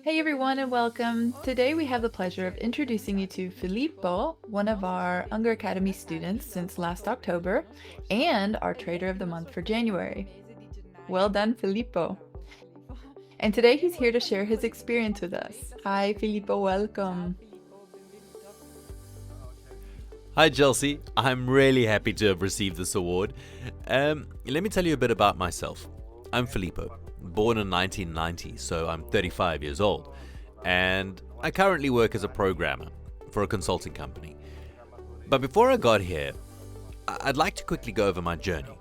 Hey everyone and welcome. Today we have the pleasure of introducing you to Filippo, one of our Unger Academy students since last October, and our Trader of the Month for January. Well done, Filippo. And today he's here to share his experience with us. Hi Filippo, welcome. Hi Chelsea, I'm really happy to have received this award. Let me tell you a bit about myself. I'm Filippo, born in 1990, so I'm 35 years old, and I currently work as a programmer for a consulting company. But before I got here, I'd like to quickly go over my journey.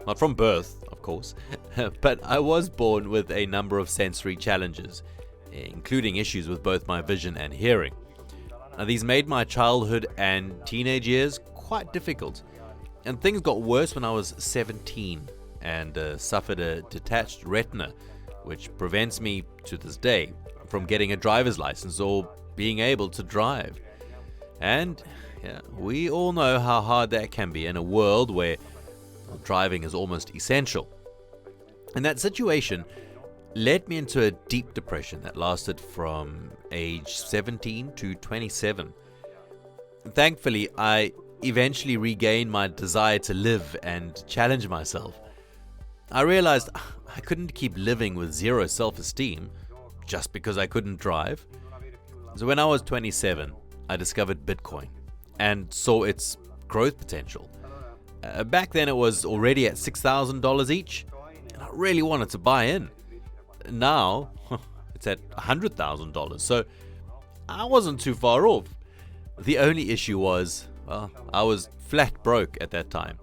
Not from birth, of course, but I was born with a number of sensory challenges, including issues with both my vision and hearing. Now, these made my childhood and teenage years quite difficult, and things got worse when I was 17 and suffered a detached retina, which prevents me to this day from getting a driver's license or being able to drive. And we all know how hard that can be in a world where driving is almost essential. And that situation led me into a deep depression that lasted from age 17 to 27. Thankfully, I eventually regained my desire to live and challenge myself. I realized I couldn't keep living with zero self-esteem just because I couldn't drive. So when I was 27, I discovered Bitcoin and saw its growth potential. Back then it was already at $6,000 each, and I really wanted to buy in. Now, it's at $100,000, so I wasn't too far off. The only issue was, I was flat broke at that time.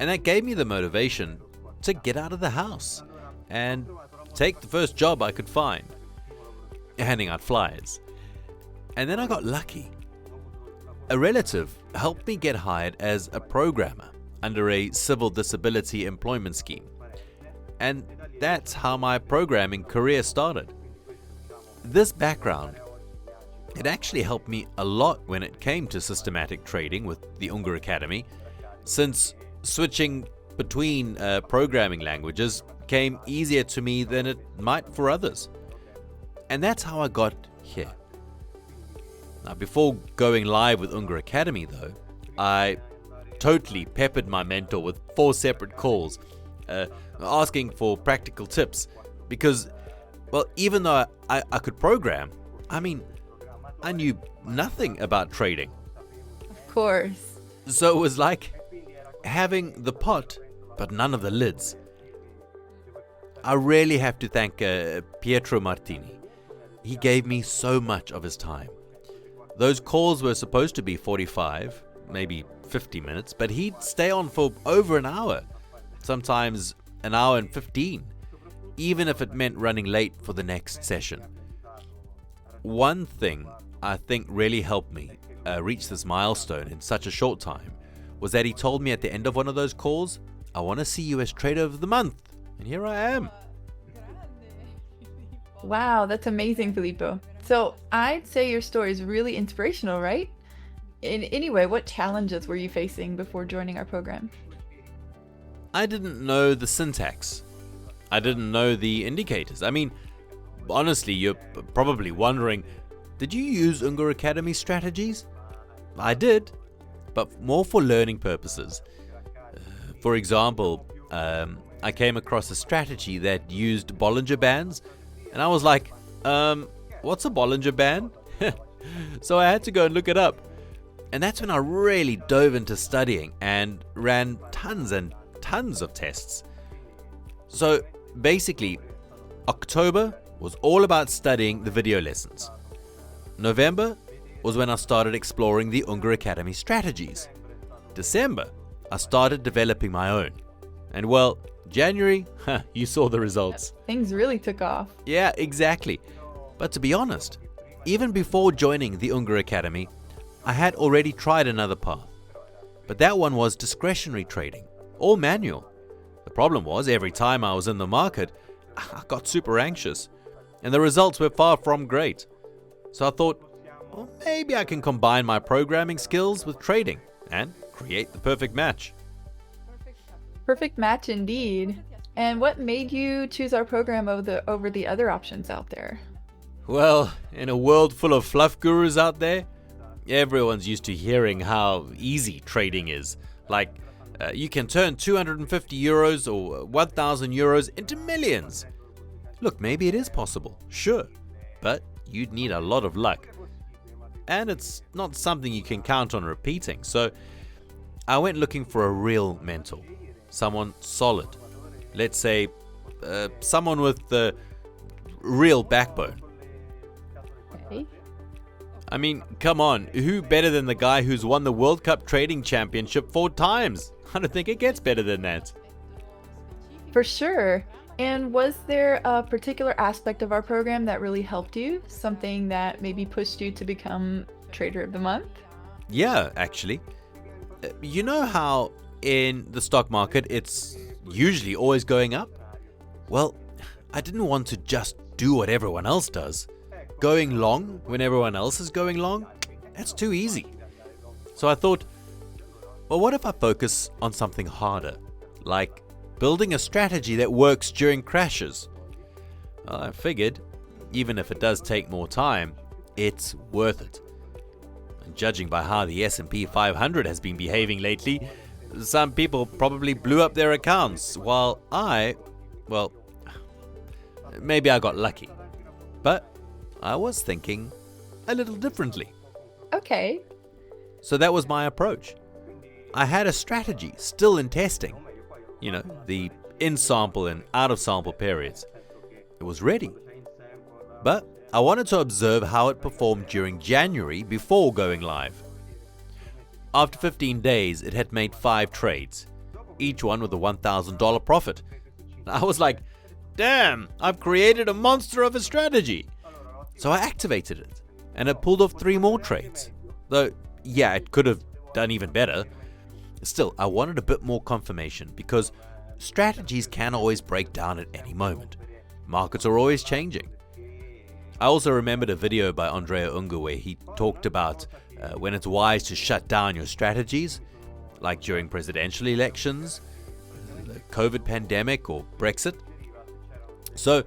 And that gave me the motivation to get out of the house and take the first job I could find, handing out flyers. And then I got lucky. A relative helped me get hired as a programmer under a civil disability employment scheme. And that's how my programming career started. This background, it actually helped me a lot when it came to systematic trading with the Unger Academy, since switching between programming languages came easier to me than it might for others. And that's how I got here. Now, before going live with Unger Academy though, I totally peppered my mentor with 4 separate calls, asking for practical tips, because, well, even though I could program, I knew nothing about trading. Of course. So it was like having the pot, but none of the lids. I really have to thank Pietro Martini. He gave me so much of his time. Those calls were supposed to be 45, maybe 50 minutes, but he'd stay on for over an hour, sometimes an hour and 15, even if it meant running late for the next session. One thing I think really helped me reach this milestone in such a short time was that he told me at the end of one of those calls, "I want to see you as Trader of the Month." And here I am. Wow, that's amazing, Filippo. So I'd say your story is really inspirational, right? Anyway, what challenges were you facing before joining our program? I didn't know the syntax. I didn't know the indicators. Honestly, you're probably wondering, did you use Unger Academy strategies? I did, but more for learning purposes. For example, I came across a strategy that used Bollinger Bands, and I was like, what's a Bollinger Band? So I had to go and look it up. And that's when I really dove into studying and ran tons and tons of tests. So basically, October was all about studying the video lessons. November was when I started exploring the Unger Academy strategies. December, I started developing my own. And well, January, you saw the results. Things really took off. Yeah, exactly. But to be honest, even before joining the Unger Academy, I had already tried another path. But that one was discretionary trading, all manual. The problem was, every time I was in the market, I got super anxious, and the results were far from great. So I thought, well, maybe I can combine my programming skills with trading and create the perfect match. Perfect match indeed. And what made you choose our program over the other options out there? Well, in a world full of fluff gurus out there, everyone's used to hearing how easy trading is. Like, you can turn 250 euros or 1,000 euros into millions. Look, maybe it is possible, sure, but you'd need a lot of luck. And it's not something you can count on repeating. So I went looking for a real mentor, someone solid. Let's say someone with the real backbone. Okay. I mean, come on, who better than the guy who's won the World Cup Trading Championship 4 times? I don't think it gets better than that. For sure. And was there a particular aspect of our program that really helped you? Something that maybe pushed you to become Trader of the Month? Yeah, actually. You know how in the stock market it's usually always going up? Well, I didn't want to just do what everyone else does. Going long when everyone else is going long? That's too easy. So I thought, well, what if I focus on something harder? Like building a strategy that works during crashes. Well, I figured, even if it does take more time, it's worth it. And judging by how the S&P 500 has been behaving lately, some people probably blew up their accounts, while maybe I got lucky. But I was thinking a little differently. Okay. So that was my approach. I had a strategy still in testing. You know, the in-sample and out-of-sample periods. It was ready. But I wanted to observe how it performed during January before going live. After 15 days, it had made 5 trades, each one with a $1,000 profit. I was like, damn, I've created a monster of a strategy. So I activated it, and it pulled off 3 more trades. Though, yeah, it could have done even better. Still, I wanted a bit more confirmation because strategies can always break down at any moment. Markets are always changing. I also remembered a video by Unger where he talked about when it's wise to shut down your strategies, like during presidential elections, the COVID pandemic, or Brexit. So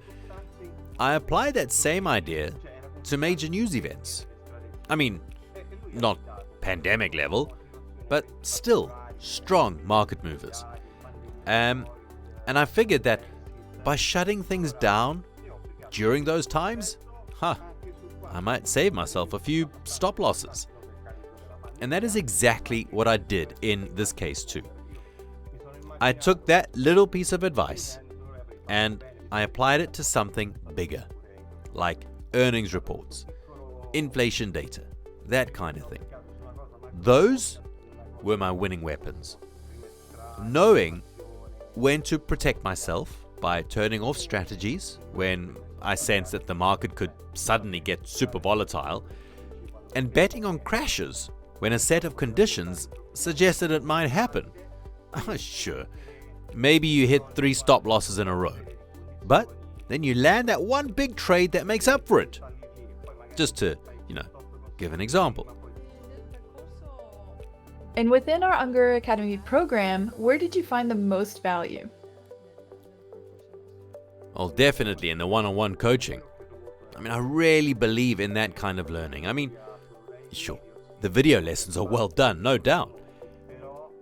I applied that same idea to major news events. I mean, not pandemic level, but still strong market movers. And I figured that by shutting things down during those times, I might save myself a few stop losses. And that is exactly what I did in this case too. I took that little piece of advice and I applied it to something bigger, like earnings reports, inflation data, that kind of thing. Those were my winning weapons. Knowing when to protect myself by turning off strategies when I sensed that the market could suddenly get super volatile, and betting on crashes when a set of conditions suggested it might happen. Sure, maybe you hit 3 stop losses in a row, but then you land that one big trade that makes up for it. Just to, give an example. And within our Unger Academy program, where did you find the most value? Well, definitely in the one-on-one coaching. I really believe in that kind of learning. Sure, the video lessons are well done, no doubt.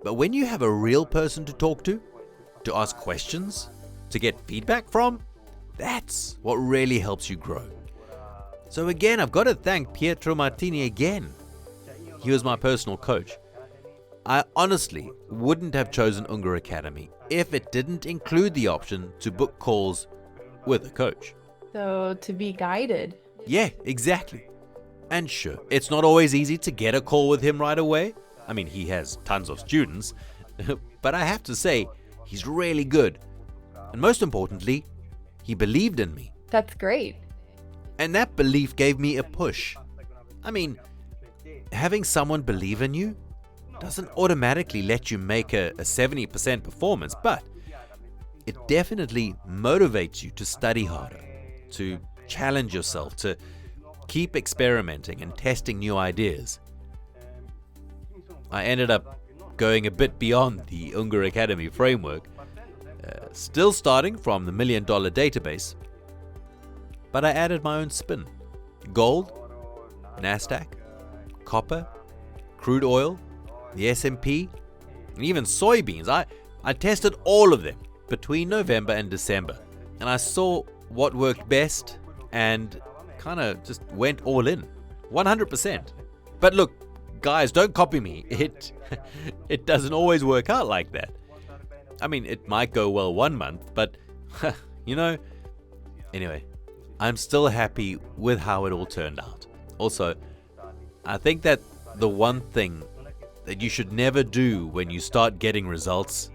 But when you have a real person to talk to ask questions, to get feedback from, that's what really helps you grow. So again, I've got to thank Pietro Martini again. He was my personal coach. I honestly wouldn't have chosen Unger Academy if it didn't include the option to book calls with a coach. So to be guided. Yeah, exactly. And sure, it's not always easy to get a call with him right away. He has tons of students, but I have to say, he's really good. And most importantly, he believed in me. That's great. And that belief gave me a push. Having someone believe in you doesn't automatically let you make a 70% performance, but it definitely motivates you to study harder, to challenge yourself, to keep experimenting and testing new ideas. I ended up going a bit beyond the Unger Academy framework, still starting from the $1 million database, but I added my own spin, Gold, Nasdaq, copper, crude oil, the S&P, and even soybeans. I tested all of them between November and December, and I saw what worked best and kind of just went all in, 100%. But look, guys, don't copy me. It doesn't always work out like that. I mean, it might go well one month, but anyway, I'm still happy with how it all turned out. Also, I think that the one thing that you should never do when you start getting results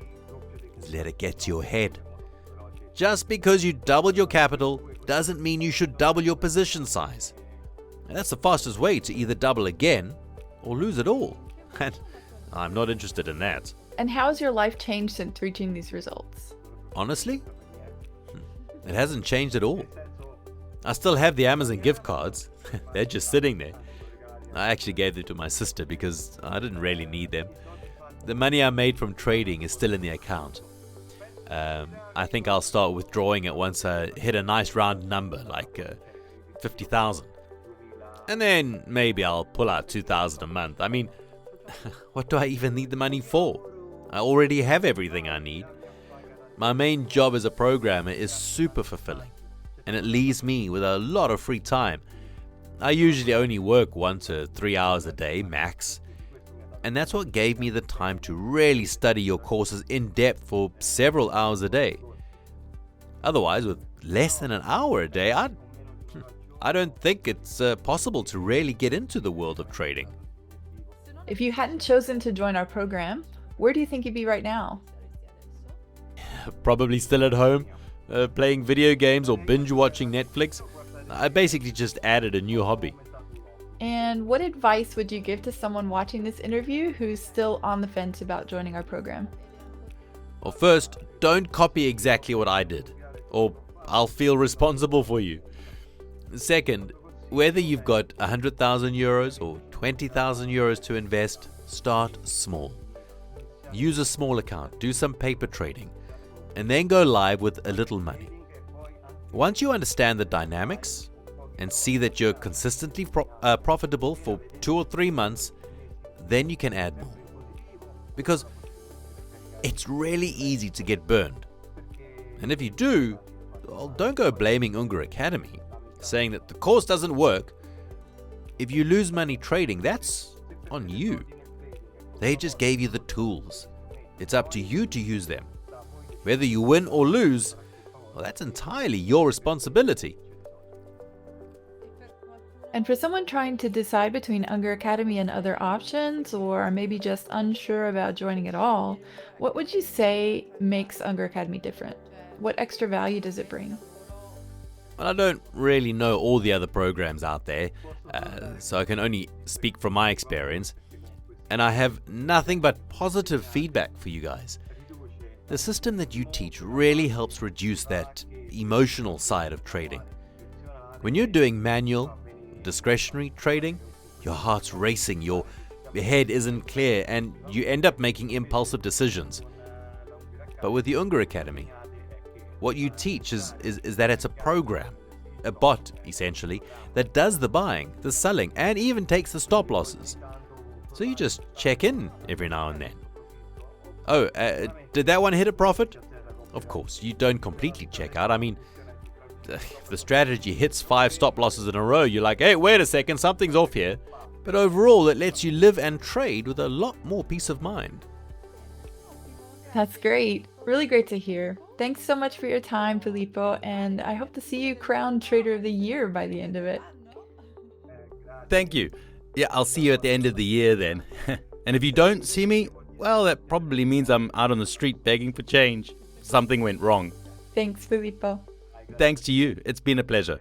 is let it get to your head. Just because you doubled your capital doesn't mean you should double your position size. And that's the fastest way to either double again or lose it all. And I'm not interested in that. And how has your life changed since reaching these results? Honestly, it hasn't changed at all. I still have the Amazon gift cards. They're just sitting there. I actually gave them to my sister because I didn't really need them. The money I made from trading is still in the account. I think I'll start withdrawing it once I hit a nice round number, like 50,000. And then maybe I'll pull out 2,000 a month. I mean, what do I even need the money for? I already have everything I need. My main job as a programmer is super fulfilling, and it leaves me with a lot of free time. I usually only work 1 to 3 hours a day, max. And that's what gave me the time to really study your courses in depth for several hours a day. Otherwise, with less than an hour a day, I don't think it's possible to really get into the world of trading. If you hadn't chosen to join our program, where do you think you'd be right now? Probably still at home, playing video games or binge watching Netflix. I basically just added a new hobby. And what advice would you give to someone watching this interview who's still on the fence about joining our program? Well, first, don't copy exactly what I did, or I'll feel responsible for you. Second, whether you've got 100,000 euros or 20,000 euros to invest, start small. Use a small account, do some paper trading, and then go live with a little money. Once you understand the dynamics and see that you're consistently profitable for 2 or 3 months, then you can add more. Because it's really easy to get burned. And if you do, well, don't go blaming Unger Academy, saying that the course doesn't work. If you lose money trading, that's on you. They just gave you the tools. It's up to you to use them. Whether you win or lose, well, that's entirely your responsibility. And for someone trying to decide between Unger Academy and other options, or maybe just unsure about joining at all, what would you say makes Unger Academy different? What extra value does it bring? Well, I don't really know all the other programs out there, so I can only speak from my experience. And I have nothing but positive feedback for you guys. The system that you teach really helps reduce that emotional side of trading. When you're doing manual, discretionary trading, your heart's racing, your head isn't clear, and you end up making impulsive decisions. But with the Unger Academy, what you teach is that it's a program, a bot essentially, that does the buying, the selling, and even takes the stop losses. So you just check in every now and then. Oh, did that one hit a profit? Of course, you don't completely check out. I mean, if the strategy hits 5 stop losses in a row, you're like, hey, wait a second, something's off here. But overall, it lets you live and trade with a lot more peace of mind. That's great. Really great to hear. Thanks so much for your time, Filippo, and I hope to see you crowned Trader of the Year by the end of it. Thank you. Yeah, I'll see you at the end of the year then. And if you don't see me, well, that probably means I'm out on the street begging for change. Something went wrong. Thanks, Filippo. Thanks to you. It's been a pleasure.